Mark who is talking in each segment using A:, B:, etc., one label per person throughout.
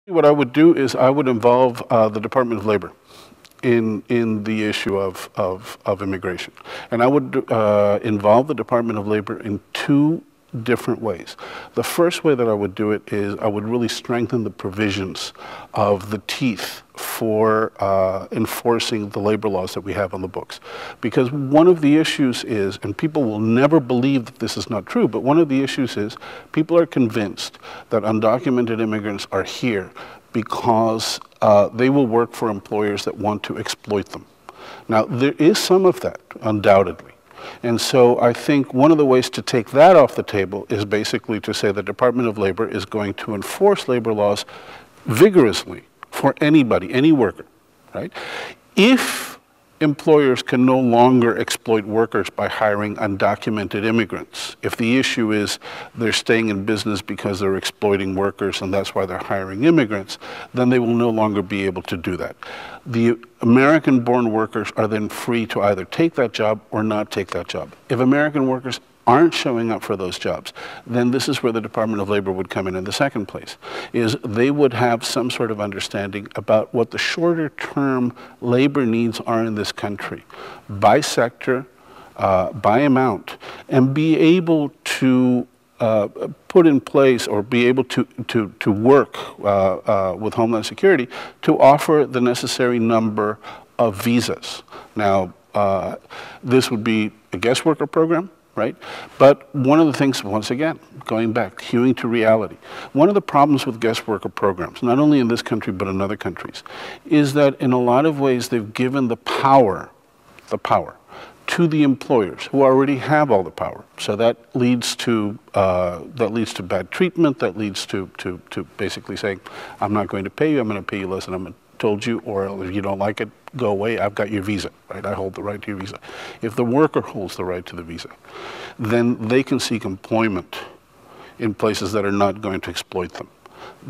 A: What I would do is I would involve the Department of Labor in the issue of immigration. And I would involve the Department of Labor in two different ways. The first way that I would do it is I would really strengthen the provisions of the teeth for enforcing the labor laws that we have on the books. Because one of the issues is, and people will never believe that this is not true, but one of the issues is people are convinced that undocumented immigrants are here because they will work for employers that want to exploit them. Now, there is some of that, undoubtedly. And so I think one of the ways to take that off the table is basically to say the Department of Labor is going to enforce labor laws vigorously for anybody, any worker, right? If employers can no longer exploit workers by hiring undocumented immigrants, if the issue is they're staying in business because they're exploiting workers and that's why they're hiring immigrants, then they will no longer be able to do that. The American-born workers are then free to either take that job or not take that job. If American workers aren't showing up for those jobs, then this is where the Department of Labor would come in the second place, is they would have some sort of understanding about what the shorter term labor needs are in this country, by sector, by amount, and be able to put in place or be able to work with Homeland Security to offer the necessary number of visas. Now, this would be a guest worker program, right? But one of the things, once again, going back, hewing to reality, one of the problems with guest worker programs, not only in this country but in other countries, is that in a lot of ways they've given the power to the employers who already have all the power. So that leads to bad treatment. That leads to basically saying, I'm not going to pay you. I'm going to pay you less than I'm told you, or if you don't like it, go away. I've got your visa, right? I hold the right to your visa. If the worker holds the right to the visa, then they can seek employment in places that are not going to exploit them.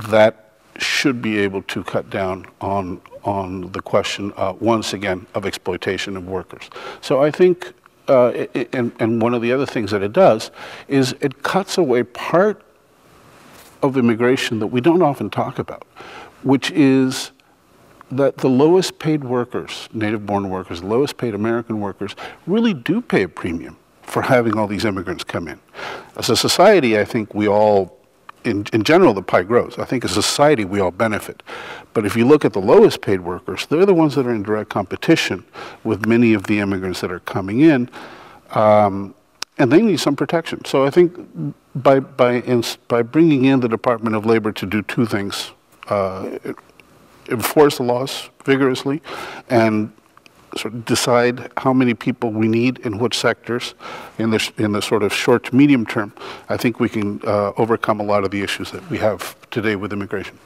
A: That should be able to cut down on the question, once again, of exploitation of workers. So I think, and one of the other things that it does is it cuts away part of immigration that we don't often talk about, which is that the lowest paid workers, native-born workers, lowest paid American workers, really do pay a premium for having all these immigrants come in. As a society, I think we all, in general, the pie grows. I think as a society, we all benefit. But if you look at the lowest paid workers, they're the ones that are in direct competition with many of the immigrants that are coming in, and they need some protection. So I think by bringing in the Department of Labor to do two things, enforce the laws vigorously and sort of decide how many people we need in which sectors in the sort of short to medium term, I think we can overcome a lot of the issues that we have today with immigration.